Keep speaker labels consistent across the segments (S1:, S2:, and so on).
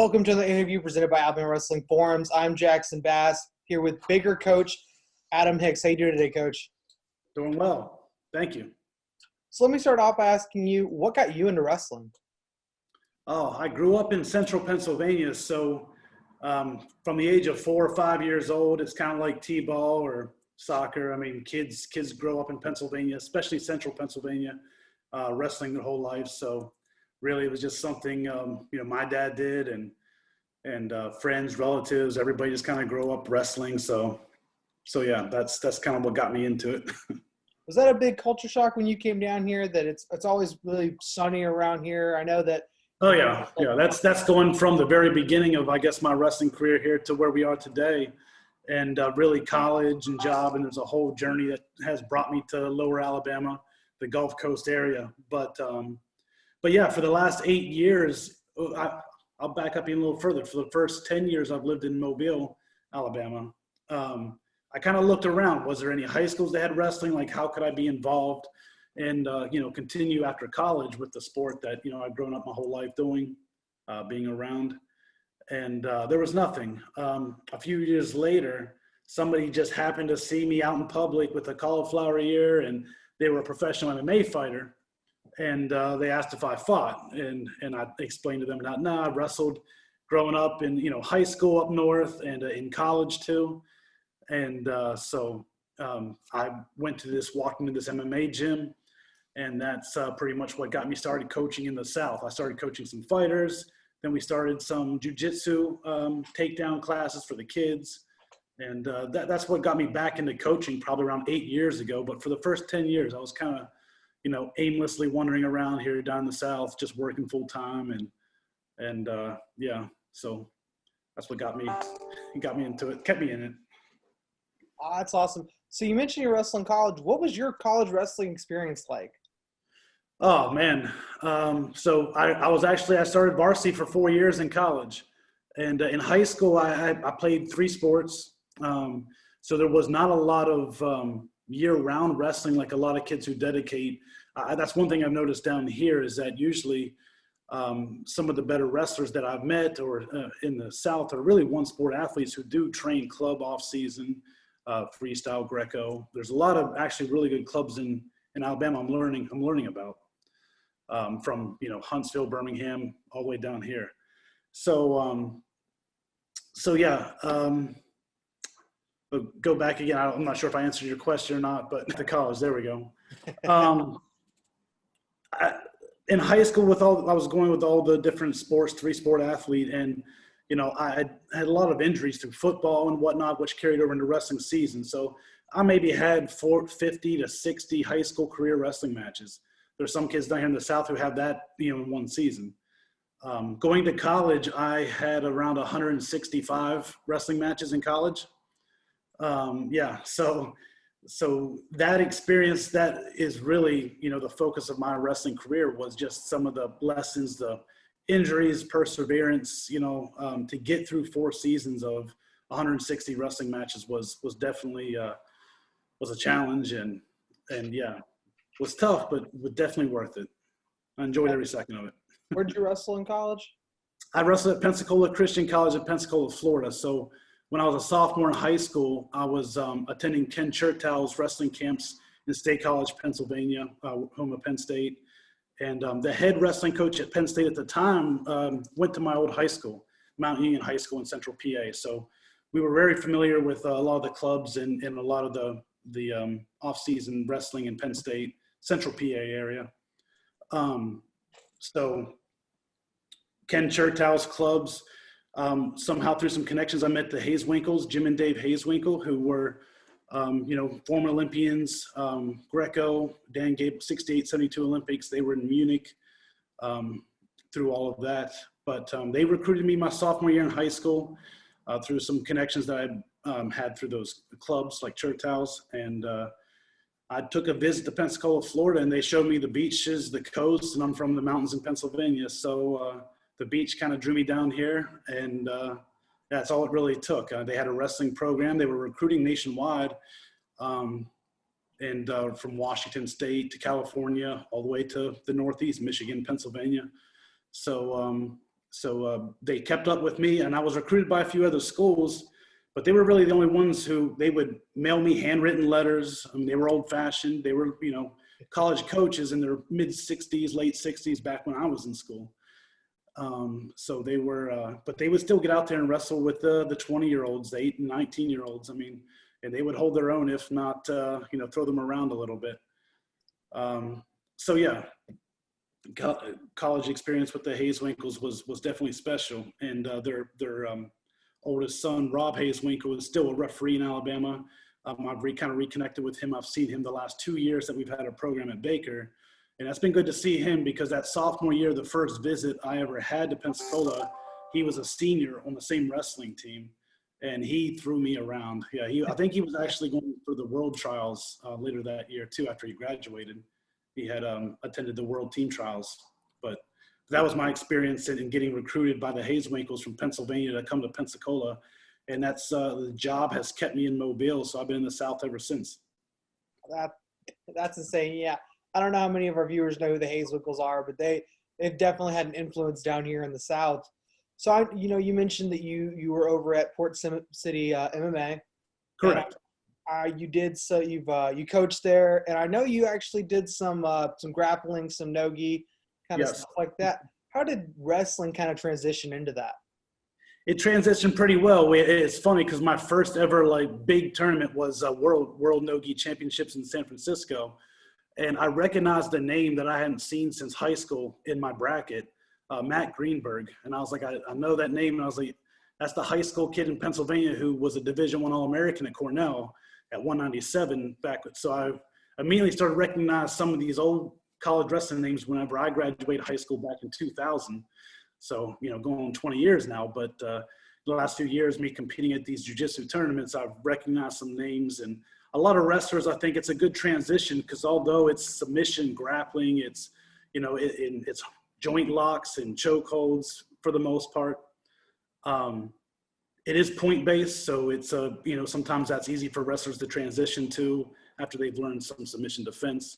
S1: Welcome to the interview presented by Alabama Wrestling Forums. I'm Jackson Bass, here with bigger coach Adam Hicks. How you doing today, Coach?
S2: Doing well. Thank you.
S1: So let me start off by asking you, what got you into wrestling?
S2: Oh, I grew up in central Pennsylvania, so from the age of 4 or 5 years old, it's kind of like t-ball or soccer. I mean, kids grow up in Pennsylvania, especially central Pennsylvania, wrestling their whole life. So really, it was just something my dad did, and friends, relatives, everybody just kind of grow up wrestling. So yeah, that's kind of what got me into it.
S1: Was that a big culture shock when you came down here, that it's always really sunny around here? I know that.
S2: Oh yeah. That's going from the very beginning of, I guess, my wrestling career here to where we are today, and really college and job, and there's a whole journey that has brought me to Lower Alabama, the Gulf Coast area. But yeah, for the last 8 years, I'll back up even a little further. For the first 10 years, I've lived in Mobile, Alabama. I kind of looked around. Was there any high schools that had wrestling? Like, how could I be involved and, continue after college with the sport that, I've grown up my whole life doing, being around. And there was nothing. A few years later, somebody just happened to see me out in public with a cauliflower ear, and they were a professional MMA fighter. And they asked if I fought, and I explained to them that, I wrestled growing up in, high school up north and in college too. And so I walked into this MMA gym, and that's pretty much what got me started coaching in the South. I started coaching some fighters. Then we started some jiu-jitsu takedown classes for the kids. And that's what got me back into coaching probably around 8 years ago. But for the first 10 years, I was kind of, aimlessly wandering around here down in the South, just working full time. And so that's what got me into it, kept me in it.
S1: Oh, that's awesome. So you mentioned you wrestled in college. What was your college wrestling experience like?
S2: Oh man. So I started varsity for 4 years in college, and in high school, I played 3 sports. So there was not a lot of year-round wrestling like a lot of kids who dedicate. That's one thing I've noticed down here, is that usually some of the better wrestlers that I've met or in the South are really one-sport athletes who do train club off-season, freestyle, Greco. There's a lot of actually really good clubs in Alabama I'm learning about, from Huntsville, Birmingham, all the way down here. So yeah. Go back again. I'm not sure if I answered your question or not, but the college, there we go. In high school, I was going with all the different sports, 3-sport athlete, and I had a lot of injuries through football and whatnot, which carried over into wrestling season. So I maybe had 50 to 60 high school career wrestling matches. There's some kids down here in the South who have that, in one season. Going to college, I had around 165 wrestling matches in college. So that experience, that is really, the focus of my wrestling career, was just some of the lessons, the injuries, perseverance, to get through 4 seasons of 160 wrestling matches was definitely, was a challenge, and yeah, was tough, but definitely worth it. I enjoyed every second of it.
S1: Where did you wrestle in college?
S2: I wrestled at Pensacola Christian College in Pensacola, Florida. So when I was a sophomore in high school, I was attending Ken Chertow's wrestling camps in State College, Pennsylvania, home of Penn State. And the head wrestling coach at Penn State at the time went to my old high school, Mount Union High School in Central PA. So we were very familiar with a lot of the clubs and a lot of the off-season wrestling in Penn State, Central PA area. So Ken Chertow's clubs, somehow through some connections, I met the Hazewinkles, Jim and Dave Hazewinkle, who were, former Olympians, Greco, Dan Gable, 68, 72 Olympics. They were in Munich through all of that. But they recruited me my sophomore year in high school through some connections that I had through those clubs like Chertow's. And I took a visit to Pensacola, Florida, and they showed me the beaches, the coast, and I'm from the mountains in Pennsylvania. So the beach kind of drew me down here, and that's all it really took. They had a wrestling program. They were recruiting nationwide, and from Washington State to California, all the way to the Northeast, Michigan, Pennsylvania. So So they kept up with me, and I was recruited by a few other schools, but they were really the only ones who they would mail me handwritten letters. I mean, they were old fashioned. They were, college coaches in their mid 60s, late 60s back when I was in school. So they were, but they would still get out there and wrestle with the 20-year-olds, the 8 and 19-year-olds. I mean, and they would hold their own, if not, throw them around a little bit. So yeah, college experience with the Hazewinkles was definitely special. And their oldest son, Rob Hazewinkle, is still a referee in Alabama. I've kind of reconnected with him. I've seen him the last 2 years that we've had a program at Baker. And that's been good to see him, because that sophomore year, the first visit I ever had to Pensacola, he was a senior on the same wrestling team, and he threw me around. Yeah, I think he was actually going for the world trials later that year too. After he graduated, he had attended the world team trials. But that was my experience in getting recruited by the Hazewinkles from Pennsylvania to come to Pensacola, and that's the job has kept me in Mobile, so I've been in the South ever since.
S1: That's insane. Yeah. I don't know how many of our viewers know who the Hazewinkles are, but they've definitely had an influence down here in the South. So you mentioned that you were over at Port City MMA.
S2: Correct.
S1: You coached there, and I know you actually did some grappling, some no-gi kind of stuff like that. How did wrestling kind of transition into that?
S2: It transitioned pretty well. It's funny because my first ever big tournament was World No-Gi Championships in San Francisco. And I recognized a name that I hadn't seen since high school in my bracket, Matt Greenberg. And I was like, I know that name. And I was like, that's the high school kid in Pennsylvania who was a Division I All-American at Cornell at 197 back. So I immediately started recognizing some of these old college wrestling names whenever I graduated high school back in 2000. So, going on 20 years now. But the last few years, me competing at these jiu-jitsu tournaments, I've recognized some names. And a lot of wrestlers, I think it's a good transition, because although it's submission, grappling, it's, it's joint locks and choke holds for the most part. It is point based. So it's, sometimes that's easy for wrestlers to transition to after they've learned some submission defense.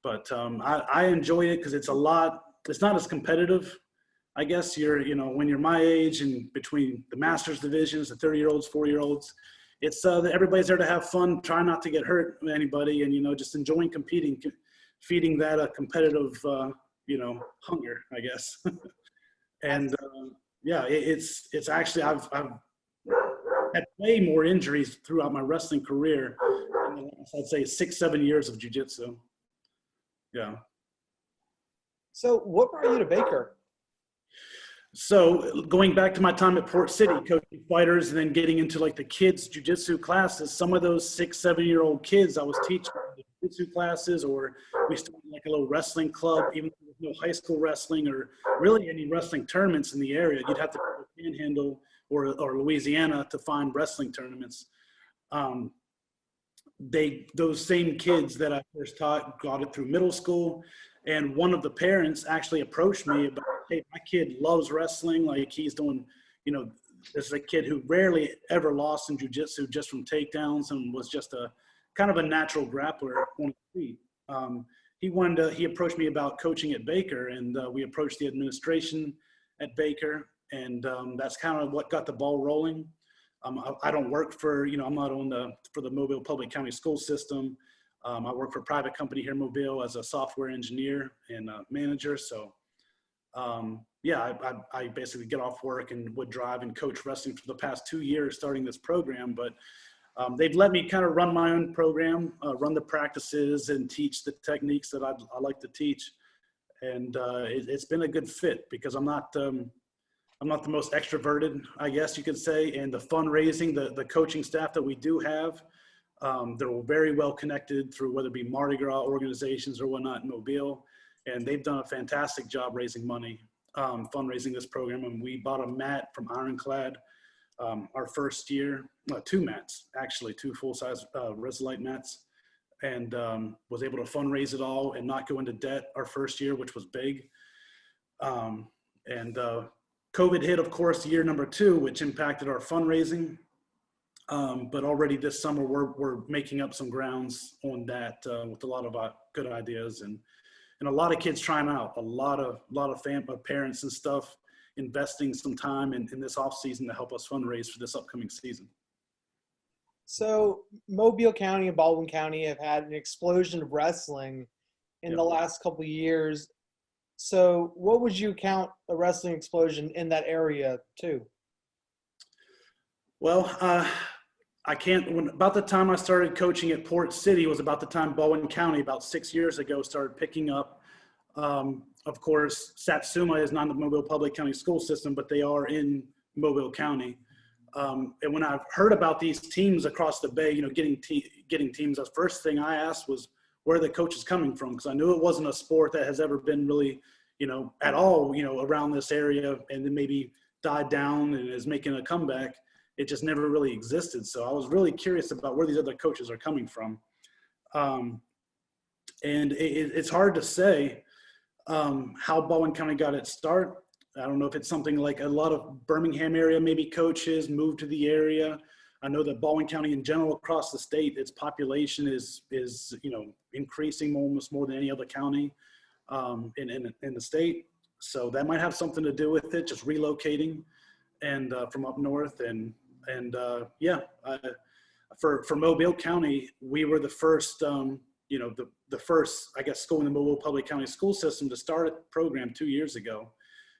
S2: But I enjoy it because it's not as competitive. I guess when you're my age and between the masters divisions, the 30-year-olds, 40-year-olds, it's everybody's there to have fun, try not to get hurt with anybody, and just enjoying competing, feeding that competitive hunger, I guess. And it's actually I've had way more injuries throughout my wrestling career in the last, I'd say, 6-7 years of jiu-jitsu. Yeah.
S1: So what brought you to Baker?
S2: So going back to my time at Port City, coaching fighters and then getting into the kids jiu-jitsu classes, some of those 6-7-year-old kids I was teaching the jiu-jitsu classes, or we started a little wrestling club, even though there was no high school wrestling or really any wrestling tournaments in the area. You'd have to go to Panhandle or Louisiana to find wrestling tournaments. Those same kids that I first taught got it through middle school. And one of the parents actually approached me about, hey, my kid loves wrestling. He's doing, this is a kid who rarely ever lost in jiu-jitsu just from takedowns and was just a kind of a natural grappler on his feet. He approached me about coaching at Baker, and we approached the administration at Baker, and that's kind of what got the ball rolling. I don't work for, I'm not for the Mobile Public County School System. I work for a private company here in Mobile as a software engineer and manager. So, I basically get off work and would drive and coach wrestling for the past 2 years starting this program. But they've let me kind of run my own program, run the practices and teach the techniques that I like to teach. And it's been a good fit because I'm not the most extroverted, I guess you could say. And the fundraising, the coaching staff that we do have, they're very well connected through whether it be Mardi Gras organizations or whatnot in Mobile. And they've done a fantastic job raising money, fundraising this program. And we bought a mat from Ironclad our first year, 2 mats, actually, 2 full-size Resolite mats, and was able to fundraise it all and not go into debt our first year, which was big. COVID hit, of course, year number 2, which impacted our fundraising. But already this summer, we're making up some grounds on that with a lot of good ideas and a lot of kids trying out, a lot of parents and stuff investing some time in this off season to help us fundraise for this upcoming season.
S1: So Mobile County and Baldwin County have had an explosion of wrestling in the last couple of years. So what would you count a wrestling explosion in that area to?
S2: Well, about the time I started coaching at Port City was about the time Baldwin County, about 6 years ago, started picking up. Of course, Satsuma is not in the Mobile Public County school system, but they are in Mobile County. And when I've heard about these teams across the Bay, getting teams, the first thing I asked was, where are the coaches coming from? Because I knew it wasn't a sport that has ever been really, at all, around this area, and then maybe died down and is making a comeback. It just never really existed. So I was really curious about where these other coaches are coming from. And it's hard to say how Baldwin County got its start. I don't know if it's something like a lot of Birmingham area, maybe coaches moved to the area. I know that Baldwin County in general across the state, its population is increasing almost more than any other county in the state. So that might have something to do with it, just relocating and from up north. For Mobile County, we were the first, the first, I guess, school in the Mobile Public County school system to start a program 2 years ago.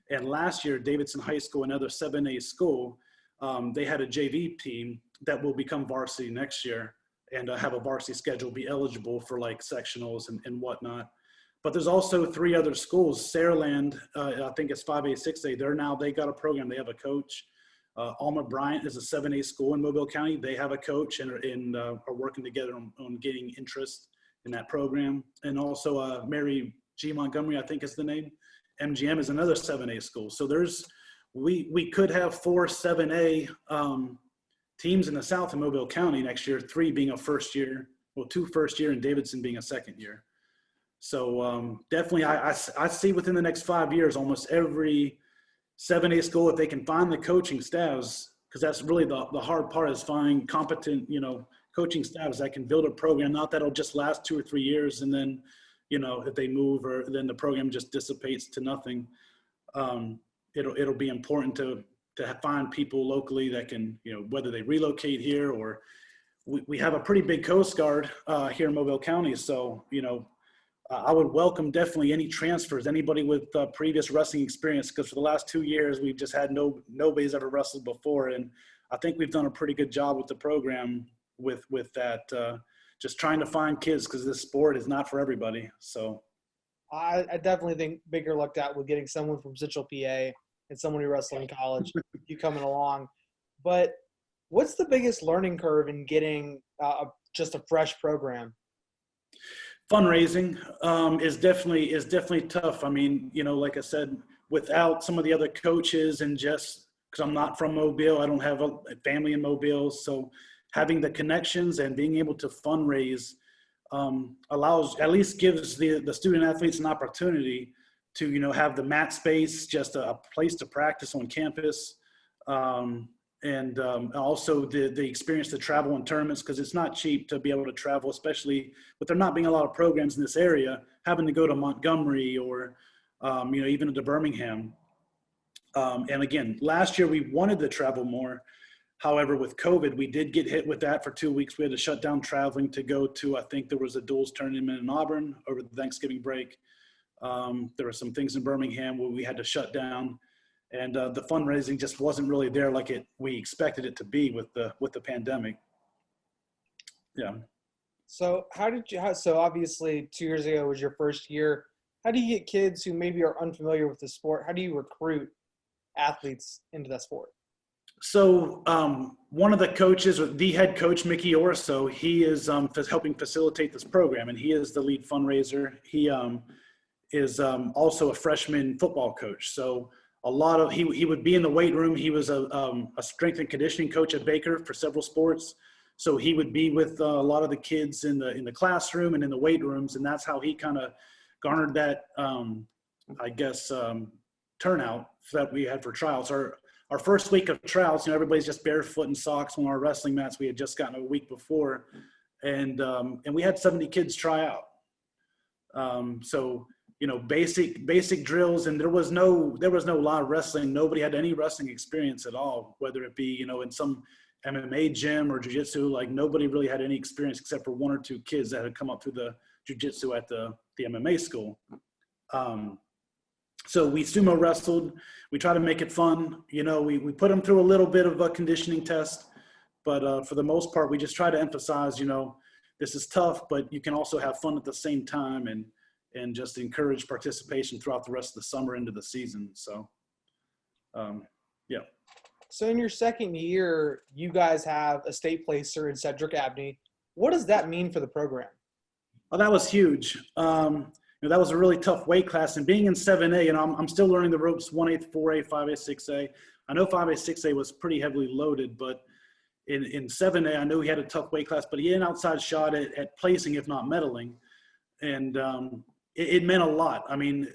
S2: And last year, Davidson High School, another 7A school, they had a JV team that will become varsity next year and have a varsity schedule, be eligible for like sectionals and whatnot. But there's also 3 other schools. Saraland, I think it's 5A, 6A. They got a program. They have a coach. Alma Bryant is a 7A school in Mobile County. They have a coach and are working together on getting interest in that program. And also Mary G. Montgomery, I think is the name. MGM is another 7A school. So we could have 4 7A teams in the South in Mobile County next year, 3 being a first year, 2 first year, and Davidson being a second year. So definitely I see within the next 5 years, almost every 7A school, if they can find the coaching staffs, because that's really the hard part, is finding competent, coaching staffs that can build a program, not that'll just last 2 or 3 years and then, if they move or then the program just dissipates to nothing. It'll be important to find people locally that can, whether they relocate here or we have a pretty big Coast Guard here in Mobile County. So, I would welcome definitely any transfers, anybody with previous wrestling experience, because for the last 2 years, we've just had nobody's ever wrestled before. And I think we've done a pretty good job with the program with that, just trying to find kids, because this sport is not for everybody. So
S1: I definitely think Baker lucked out with getting someone from Central PA and someone who wrestled in college, you coming along. But what's the biggest learning curve in getting just a fresh program?
S2: Fundraising is definitely tough. I mean, like I said, without some of the other coaches and just because I'm not from Mobile, I don't have a family in Mobile. So having the connections and being able to fundraise at least gives the student athletes an opportunity to, have the mat space, just a place to practice on campus. And also the experience to travel in tournaments, because it's not cheap to be able to travel, especially with there not being a lot of programs in this area, having to go to Montgomery or, even to Birmingham. And again, last year we wanted to travel more. However, with COVID, we did get hit with that for 2 weeks. We had to shut down traveling to go to, I think there was a duels tournament in Auburn over the Thanksgiving break. There were some things in Birmingham where we had to shut down. And the fundraising just wasn't really there like we expected it to be with the pandemic. Yeah.
S1: So so obviously 2 years ago was your first year. How do you get kids who maybe are unfamiliar with the sport? How do you recruit athletes into that sport?
S2: So one of the coaches, the head coach, Mickey Orso, he is helping facilitate this program, and he is the lead fundraiser. He is also a freshman football coach. So he would be in the weight room. He was a strength and conditioning coach at Baker for several sports. So he would be with a lot of the kids in the classroom and in the weight rooms. And that's how he kind of garnered that, turnout that we had for trials. Our first week of trials, everybody's just barefoot in socks on our wrestling mats. We had just gotten a week before. And we had 70 kids try out. So basic drills, and there was no live wrestling. Nobody had any wrestling experience at all, whether it be in some MMA gym or jiu-jitsu. Like, nobody really had any experience except for one or two kids that had come up through the jiu-jitsu at the MMA school. So we sumo wrestled. We try to make it fun. We put them through a little bit of a conditioning test, but for the most part, we just try to emphasize, this is tough, but you can also have fun at the same time, and just encourage participation throughout the rest of the summer into the season. So, yeah.
S1: So in your second year, you guys have a state placer in Cedric Abney. What does that mean for the program?
S2: Oh, that was huge. That was a really tough weight class, and being in 7A, I'm still learning the ropes, 1/8, 4A, 5A, 6A. I know 5A, 6A was pretty heavily loaded, but in 7A, I know he had a tough weight class, but he had an outside shot at placing, if not medaling. And it meant a lot. I mean,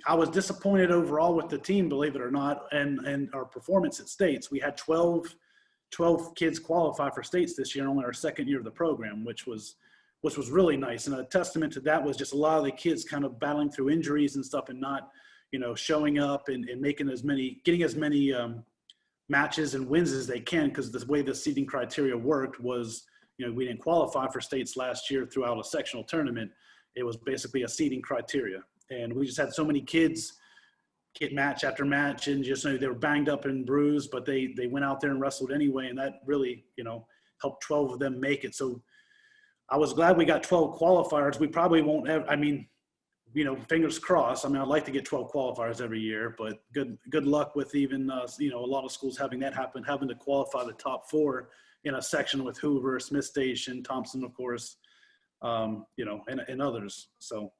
S2: I was disappointed overall with the team, believe it or not, and our performance at states. We had 12 kids qualify for states this year, only our second year of the program, which was really nice. And a testament to that was just a lot of the kids kind of battling through injuries and stuff, and not, showing up and getting as many matches and wins as they can, because the way the seeding criteria worked was, we didn't qualify for states last year throughout a sectional tournament. It was basically a seeding criteria. And we just had so many kids get match after match, and just they were banged up and bruised, but they went out there and wrestled anyway. And that really, helped 12 of them make it. So I was glad we got 12 qualifiers. We probably won't have, fingers crossed. I'd like to get 12 qualifiers every year, but good luck with even, a lot of schools having that happen, having to qualify the top 4 in a section with Hoover, Smith Station, Thompson, of course, and others. So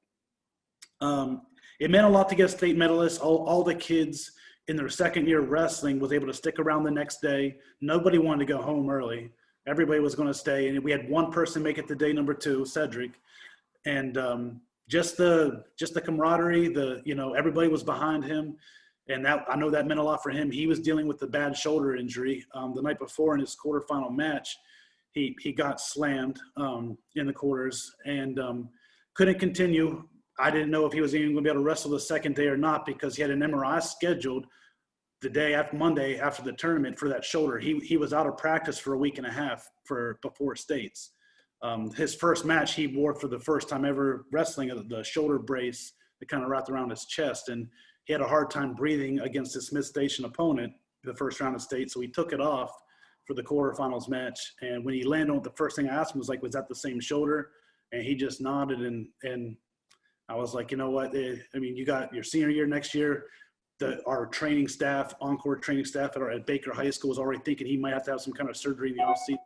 S2: it meant a lot to get a state medalist. All the kids in their second year of wrestling was able to stick around the next day. Nobody wanted to go home early. Everybody was going to stay. And we had one person make it to day number 2, Cedric. And just the camaraderie, everybody was behind him. And that, I know that meant a lot for him. He was dealing with the bad shoulder injury. The night before in his quarterfinal match, he got slammed in the quarters and couldn't continue. I didn't know if he was even going to be able to wrestle the second day or not, because he had an MRI scheduled the day after Monday after the tournament for that shoulder. He was out of practice for a week and a half before states. His first match, he wore for the first time ever wrestling the shoulder brace that kind of wrapped around his chest, and he had a hard time breathing against his Smith Station opponent the first round of state, so he took it off for the quarterfinals match. And when he landed on it, the first thing I asked him was was that the same shoulder? And he just nodded, and I was like, you know what? You got your senior year next year. Our training staff, Encore training staff at Baker High School, was already thinking he might have to have some kind of surgery in the offseason.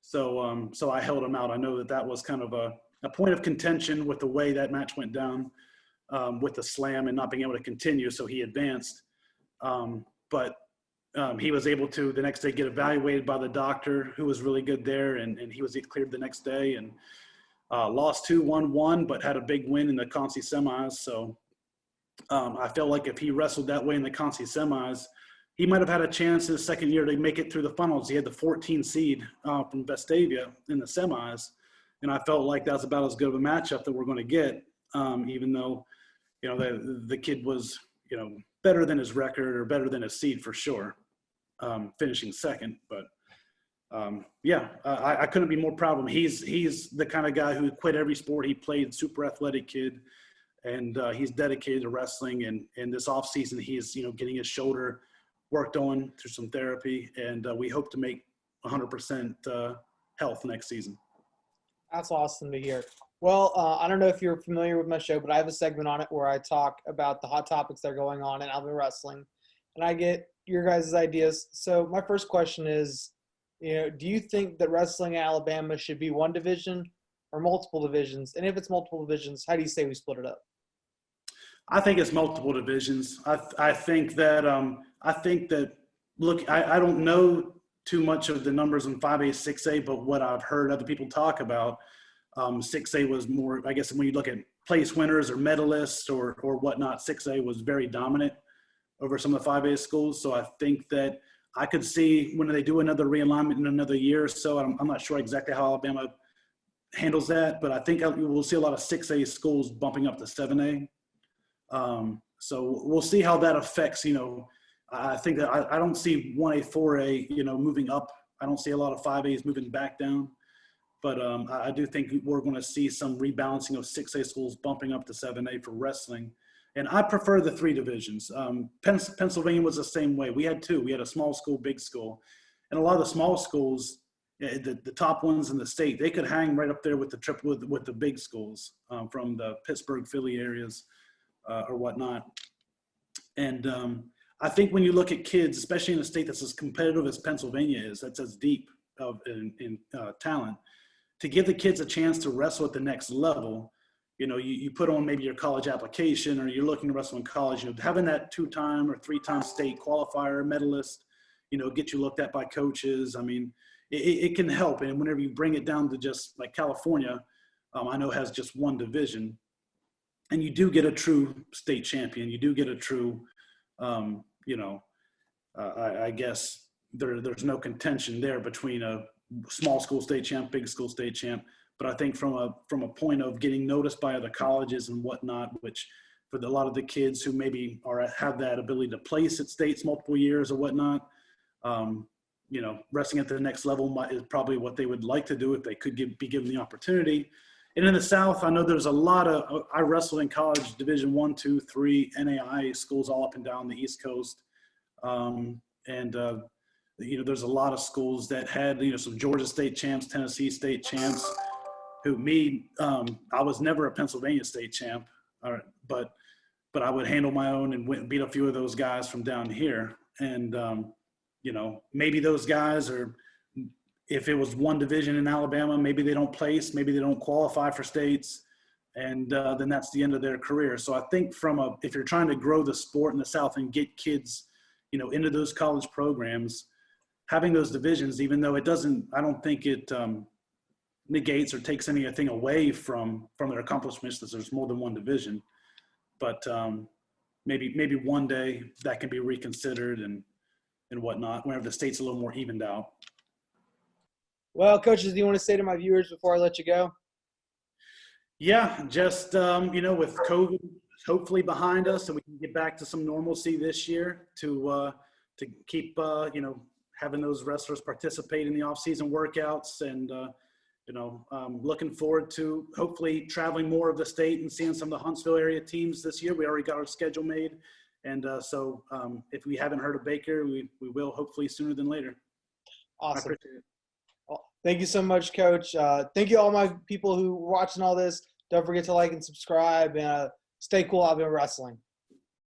S2: So I held him out. I know that was kind of a point of contention with the way that match went down with the slam and not being able to continue. So he advanced. But he was able to the next day get evaluated by the doctor, who was really good there. And he was cleared the next day, and lost 2, won 1, but had a big win in the Conci semis. So I felt like if he wrestled that way in the Conci semis, he might have had a chance in his second year to make it through the finals. He had the 14 seed from Vestavia in the semis. And I felt like that's about as good of a matchup that we're going to get, even though, the kid was, better than his record or better than his seed for sure, finishing second. But I couldn't be more proud of him. He's the kind of guy who quit every sport he played, super athletic kid. And he's dedicated to wrestling. And this off season, he is, getting his shoulder worked on through some therapy. And we hope to make 100% health next season.
S1: That's awesome to hear. Well, I don't know if you're familiar with my show, but I have a segment on it where I talk about the hot topics that are going on in Alabama wrestling, and I get your guys' ideas. So my first question is, do you think that wrestling in Alabama should be one division or multiple divisions? And if it's multiple divisions, how do you say we split it up?
S2: I think it's multiple divisions. I think that look, I don't know too much of the numbers in 5A, 6A, but what I've heard other people talk about, 6A was more, I guess when you look at place winners or medalists or whatnot, 6A was very dominant over some of the 5A schools. So I think that I could see when they do another realignment in another year or so, I'm not sure exactly how Alabama handles that, but I think we'll see a lot of 6A schools bumping up to 7A. So we'll see how that affects, I think that I don't see 1A, 4A, moving up. I don't see a lot of 5As moving back down. But I do think we're going to see some rebalancing of 6A schools bumping up to 7A for wrestling. And I prefer the 3 divisions. Pennsylvania was the same way. We had 2. We had a small school, big school. And a lot of the small schools, the top ones in the state, they could hang right up there with with the big schools from the Pittsburgh, Philly areas or whatnot. And I think when you look at kids, especially in a state that's as competitive as Pennsylvania is, that's as deep in talent, to give the kids a chance to wrestle at the next level, you put on maybe your college application, or you're looking to wrestle in college, having that 2-time or 3-time state qualifier medalist, get you looked at by coaches. I mean, it can help. And whenever you bring it down to just like California, I know has just 1 division, and you do get a true state champion. You do get a true, I guess there's no contention there between a small school state champ, big school state champ. But I think from a point of getting noticed by other colleges and whatnot, which for a lot of the kids who maybe have that ability to place at states multiple years or whatnot, wrestling at the next level is probably what they would like to do if they could be given the opportunity. And in the South, I know there's a lot of, I wrestled in college, Division 1, 2, 3, NAI schools all up and down the East Coast. There's a lot of schools that had, some Georgia state champs, Tennessee state champs, I was never a Pennsylvania state champ, but I would handle my own and went and beat a few of those guys from down here. And, maybe those guys are, if it was 1 division in Alabama, maybe they don't place, maybe they don't qualify for states, and then that's the end of their career. So I think if you're trying to grow the sport in the South and get kids, into those college programs, having those divisions, even though I don't think it negates or takes anything away from their accomplishments, that there's more than 1 division. But maybe one day that can be reconsidered and whatnot, whenever the state's a little more evened out.
S1: Well, coaches, do you want to say to my viewers before I let you go?
S2: Yeah, just, with COVID hopefully behind us and we can get back to some normalcy this year to keep, having those wrestlers participate in the off-season workouts, and, looking forward to hopefully traveling more of the state and seeing some of the Huntsville area teams this year. We already got our schedule made. And so if we haven't heard of Baker, we will hopefully sooner than later.
S1: Awesome. I appreciate it. Well, thank you so much, Coach. Thank you all my people who are watching all this. Don't forget to like and subscribe, and stay cool out there wrestling.